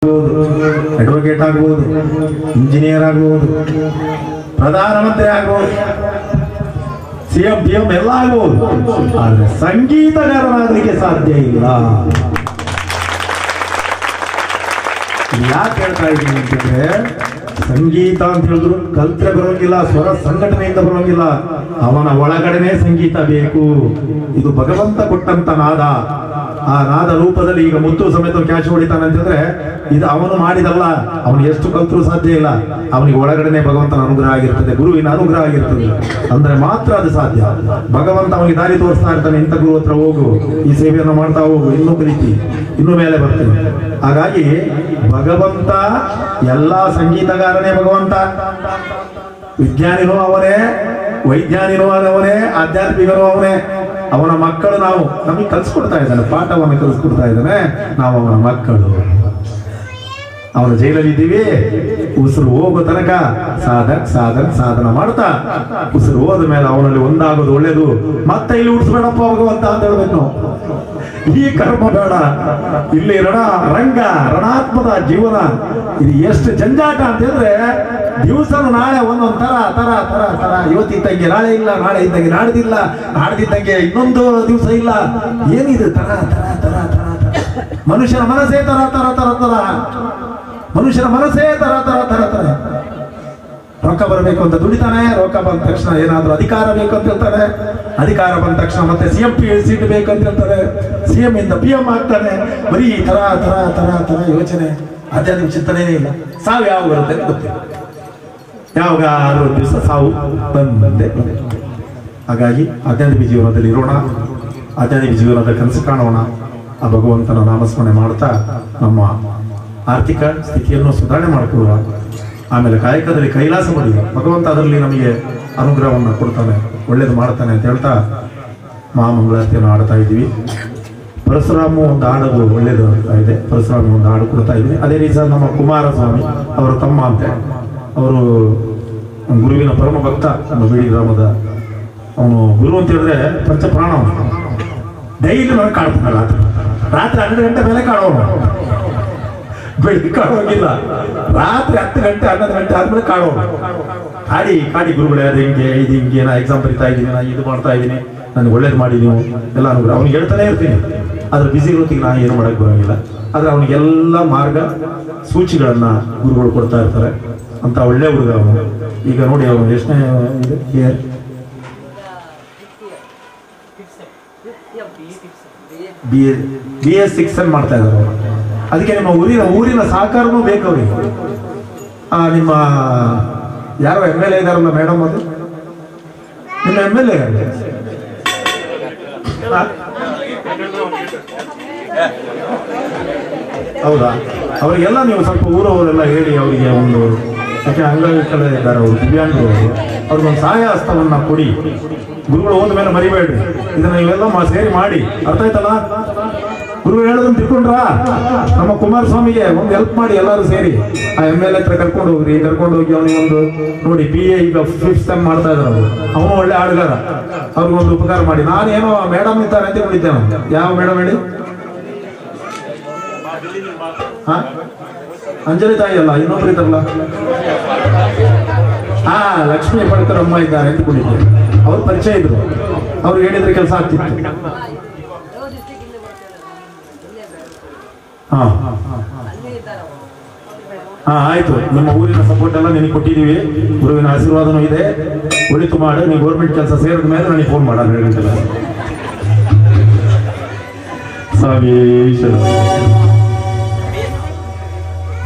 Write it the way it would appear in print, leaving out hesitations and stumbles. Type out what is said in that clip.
Advocate ಆಗ್ಬೋದು, engineer ಆಗ್ಬೋದು, ಪ್ರಧಾನಮಂತ್ರಿ ಆಗ್ಬೋದು, ಸಿಎಂ ಪಿಎಂ ಎಲ್ಲ ಆಗ್ಬೋದು. ಆದ್ರೆ ಸಂಗೀತಗಾರನಾಗಲಿಕ್ಕೆ ಸಾಧ್ಯ ಇಲ್ಲ. ಯಾಕೆ ಹೇಳ್ತಾ ಇದ್ದೀನಿ ಅಂತಂದ್ರೆ, ಸಂಗೀತ ಅಂತ ಹೇಳಿದ್ರು ಕಲ್ತ್ರೆ ಬರೋಂಗಿಲ್ಲ, ಸ್ವರ ಸಂಘಟನೆಯಿಂದ ಬರೋಂಗಿಲ್ಲ. ಅವನ ಒಳಗಡೆನೆ ಸಂಗೀತ ಬೇಕು. ಇದು ಭಗವಂತ ಕೊಟ್ಟಂತ ನಾದ. ಆ ನಾದ ರೂಪದಲ್ಲಿ ಈಗ ಮುತ್ತು ಸಮೇತ ಕ್ಯಾಚ್ ಹೊಡಿತಾನೆ ಅಂತಂದ್ರೆ ಇದು ಅವನು ಮಾಡಿದಲ್ಲ. ಅವನು ಎಷ್ಟು ಕಲ್ತ್ರೂ ಸಾಧ್ಯ ಇಲ್ಲ. ಅವನಿಗೆ ಒಳಗಡೆನೆ ಭಗವಂತನ ಅನುಗ್ರಹ ಆಗಿರ್ತದೆ, ಗುರುವಿನ ಅನುಗ್ರಹ ಆಗಿರ್ತದೆ. ಅಂದ್ರೆ ಮಾತ್ರ ಅದು ಸಾಧ್ಯ. ಭಗವಂತ ಅವನಿಗೆ ದಾರಿ ತೋರಿಸ್ತಾ ಇರ್ತಾನೆ, ಇಂಥ ಗುರು ಹತ್ರ ಹೋಗು, ಈ ಸೇವೆಯನ್ನು ಮಾಡ್ತಾ ಹೋಗು, ಇನ್ನೂ ಕಲಿತಿ, ಇನ್ನೂ ಮೇಲೆ ಬರ್ತೀನಿ. ಹಾಗಾಗಿ ಭಗವಂತ ಎಲ್ಲಾ ಸಂಗೀತಗಾರನೇ ಭಗವಂತ. ವಿಜ್ಞಾನಿನೂ ಅವನೇ, ವೈಜ್ಞಾನಿನೂ ಅವನೇ, ಆಧ್ಯಾತ್ಮಿಕನೂ ಅವನೇ. ಅವನ ಮಕ್ಕಳು ನಾವು. ನಮಗೆ ಕಲಿಸ್ಕೊಡ್ತಾ ಇದ್ದಾನೆ, ಪಾಠವನ್ನು ಕಲಿಸ್ಕೊಡ್ತಾ ಇದ್ದಾನೆ. ನಾವು ಅವನ ಮಕ್ಕಳು. ಅವನ ಜೈಲಲ್ಲಿ ಇದ್ದೀವಿ. ಉಸಿರು ಹೋಗೋ ತನಕ ಸಾಧನ ಮಾಡ್ತಾ, ಉಸಿರು ಹೋದ ಮೇಲೆ ಅವನಲ್ಲಿ ಒಂದಾಗೋದು ಒಳ್ಳೇದು. ಮತ್ತೆ ಇಲ್ಲಿ ಉಡ್ಸ್ಬೇಡಪ್ಪ ಭಗವಂತ ಅಂತ ಹೇಳ್ಬೇಕು ನಾವು. ಈ ಕರ್ಮ ಬೇಡ, ಇಲ್ಲಿ ರಣಾತ್ಮದ ಜೀವನ. ಇದು ಎಷ್ಟು ಜಂಜಾಟ ಅಂತ ಹೇಳಿದ್ರೆ, ದಿವಸನು ನಾಳೆ ಒಂದೊಂದ್ ತರ ತರ ತರ ತರ. ಇವತ್ತಿದ್ದಂಗೆ ನಾಳೆ ಇಲ್ಲ, ನಾಳೆ ಇದ್ದಂಗೆ ನಾಡ್ದಿಲ್ಲ, ನಾಡ್ದಿದ್ದಂಗೆ ಇನ್ನೊಂದು ದಿವಸ ಇಲ್ಲ. ಏನಿದು ತರ ತರ ತರ ತರ ತರ. ಮನುಷ್ಯನ ಮನಸ್ಸೇ ತರ ತರ ತರ ತರ. ಮನುಷ್ಯನ ಮನಸ್ಸೇ ತರ ತರ ತರ ತರ. ರೊಕ್ಕ ಬರಬೇಕು ಅಂತ ದುಡಿತಾನೆ, ರೊಕ್ಕ ಬಂದ ತಕ್ಷಣ ಏನಾದ್ರೂ ಅಧಿಕಾರ ಬೇಕು ಅಂತ ಹೇಳ್ತಾನೆ, ಅಧಿಕಾರ ಬಂದ ತಕ್ಷಣ ಮತ್ತೆ ಸಿಎಂ ಸೀಟ್ ಬೇಕಂತ ಹೇಳ್ತಾರೆ, ಸಿಎಂ ಇಂದ ಪಿಎಂ ಆಗ್ತಾನೆ. ಬರೀ ತರ ತರ ತರ ತರ ಯೋಚನೆ, ಆಧ್ಯಾತ್ಮಿಕ ಚಿಂತನೆನೇ ಇಲ್ಲ. ಸಾವು ಯಾವ ಬರುತ್ತೆ ಗೊತ್ತಿಲ್ಲ. ಯಾವಾಗಾದ್ರೂ ದಿವಸ ಸಾವು ಬಂದೆ. ಹಾಗಾಗಿ ಆಧ್ಯಾತ್ಮಿಕ ಜೀವನದಲ್ಲಿ ಇರೋಣ, ಆಧ್ಯಾತ್ಮಿಕ ಜೀವನದ ಕನಸು ಕಾಣೋಣ. ಆ ಭಗವಂತನ ನಾಮಸ್ಮರಣೆ ಮಾಡ್ತಾ ನಮ್ಮ ಆರ್ಥಿಕ ಸ್ಥಿತಿಯನ್ನು ಸುಧಾರಣೆ ಮಾಡಿಕೊಳ್ಳುವ. ಆಮೇಲೆ ಕಾಯಕದಲ್ಲಿ ಕೈಲಾಸ ಪಡೆಯುವ. ಭಗವಂತ ಅದರಲ್ಲಿ ನಮಗೆ ಅನುಗ್ರಹವನ್ನು ಕೊಡ್ತಾನೆ, ಒಳ್ಳೇದು ಮಾಡ್ತಾನೆ ಅಂತ ಹೇಳ್ತಾ ಮಹಾಮಂಗಳಾರತಿಯನ್ನು ಆಡ್ತಾ ಇದ್ದೀವಿ. ಪರಶುರಾಮ ಒಂದು ಹಾಡೋದು ಒಳ್ಳೇದು ಆಗ್ತಾ ಇದೆ. ಪರಶುರಾಮ ಒಂದು ಹಾಡು ಕೊಡ್ತಾ ಇದ್ದೀವಿ. ಅದೇ ರೀತಿ ನಮ್ಮ ಕುಮಾರಸ್ವಾಮಿ ಅವರ ತಮ್ಮ ಅಂತೆ, ಅವರು ಗುರುವಿನ ಪರಮ ಭಕ್ತ. ನಮ್ಮ ಬಿಡಿ ಗ್ರಾಮದ ಅವನು ಗುರು ಅಂತ ಹೇಳಿದ್ರೆ ಪಂಚ ಪ್ರಾಣ. ಡೈಲಿ ನನಗೆ ಕಾಡ್ತಾನಲ್ಲ, ರಾತ್ರಿ 12 ಗಂಟೆ ಮೇಲೆ ಕಾಡೋನು, ಬೆಳಿಗ್ಗೆ ಕಾಡೋಗಿಲ್ಲ. ರಾತ್ರಿ 10 ಗಂಟೆ 11 ಗಂಟೆ ಆದ್ಮೇಲೆ ಕಾಡೋನು. ಕಾಡಿ ಗುರುಗಳೇ, ಅದು ಹಿಂಗೆ ಇದು ಹಿಂಗೆ, ನಾ ಎಕ್ಸಾಮ್ ಬರಿತಾ ಇದ್ದೀನಿ, ನಾ ಇದು ಮಾಡ್ತಾ ಇದ್ದೀನಿ, ನನಗೆ ಒಳ್ಳೇದು ಮಾಡಿ ನೀವು ಎಲ್ಲ ಅನುಗ್ರಹ. ಅವ್ನಿಗೆ ಹೇಳ್ತಾನೆ ಇರ್ತೀನಿ. ಆದ್ರೆ ಬಿಸಿ ಇರೋತ್ತಿಗೆ ನಾ ಏನು ಮಾಡಕ್ ಬರೋಂಗಿಲ್ಲ. ಆದ್ರೆ ಅವನಿಗೆಲ್ಲ ಮಾರ್ಗ ಸೂಚಿಗಳನ್ನ ಗುರುಗಳು ಕೊಡ್ತಾ ಇರ್ತಾರೆ. ಅಂತ ಒಳ್ಳೆ ಹುಡುಗ ಅವನು. ಈಗ ನೋಡಿ ಅವನು ಎಷ್ಟನೇ BA6 ಮಾಡ್ತಾ ಇದ್ದಾರೆ ಅವರು. ಅದಕ್ಕೆ ನಿಮ್ಮ ಊರಿನ ಸಹಕಾರನೂ ಬೇಕು ಅವರಿಗೆ. ನಿಮ್ಮ ಯಾರೋ MLA ಇದಾರಲ್ಲ ಮೇಡಮ್, ಅದು ನಿಮ್ಮ MLA ಹೌದಾ? ಅವರಿಗೆಲ್ಲ ನೀವು ಸ್ವಲ್ಪ ಊರವರೆಲ್ಲ ಹೇಳಿ ಅವರಿಗೆ ಒಂದು, ಯಾಕೆ ಅಂಗವಿಕಲ ಇದ್ದಾರೆ ಅವರು, ದಿವ್ಯಾಂಗರು, ಅವ್ರಿಗೊಂದು ಸಹಾಯ ಹಸ್ತವನ್ನ ಕೊಡಿ. ಗುರುಗಳು ಹೋದ ಮೇಲೆ ಮರಿಬೇಡ್ರಿ. ಇದನ್ನ ನೀವೆಲ್ಲ ಸೇರಿ ಮಾಡಿ. ಅರ್ಥ ಆಯ್ತಲ್ಲ? ಗುರು ಹೇಳೋದನ್ನ ತಿಳ್ಕೊಂಡ್ರ? ನಮ್ಮ ಕುಮಾರಸ್ವಾಮಿಗೆ ಒಂದು ಹೆಲ್ಪ್ ಮಾಡಿ ಎಲ್ಲರೂ ಸೇರಿ. ಆ MLA ಹತ್ರ ಕರ್ಕೊಂಡು ಹೋಗ್ರಿ. ಕರ್ಕೊಂಡು ಹೋಗಿ ಅವನಿಗೊಂದು ನೋಡಿ, BA ಈಗ 5th ಸೆಮ್ ಮಾಡ್ತಾ ಇದ್ದಾರೆ ಅವರು. ಅವನು ಒಳ್ಳೆ ಹಾಡುಗಾರ. ಅವ್ರಿಗೊಂದು ಉಪಕಾರ ಮಾಡಿ. ನಾನೇನೋ ಮೇಡಮ್ ಇದ್ದಾರೆ ಅಂತ ಹೇಳಿದ್ದೇನೆ. ಯಾವ ಮೇಡಮ್ ಹೇಳಿ? ಅಂಜಲಿ ತಾಯಿ ಅಲ್ಲ, ಇನ್ನೊಬ್ರು ಇದ್ದಾರಲ್ಲ, ಲಕ್ಷ್ಮೀ ಪಡ್ಕರ್ ಅಮ್ಮ ಇದ್ದಾರೆ ಅಂತ ಕುಳಿತೇವೆ. ಅವ್ರು ಪರಿಚಯ ಇದ್ರು, ಅವ್ರು ಹೇಳಿದ್ರೆ ಕೆಲಸ ಆಗ್ತಿತ್ತು. ಆಯ್ತು. ನಿಮ್ಮ ಊರಿನ ಸಪೋರ್ಟ್ ಎಲ್ಲ ನಿನಗೆ ಕೊಟ್ಟಿದ್ದೀವಿ. ಗುರುವಿನ ಆಶೀರ್ವಾದನೂ ಇದೆ. ಒಳಿತು ಮಾಡು. ನೀವು ಗೌರ್ಮೆಂಟ್ ಕೆಲಸ ಸೇರಿದ ಮೇಲೆ ನನಗೆ ಫೋನ್ ಮಾಡೋಣ. 2 ಗಂಟೆ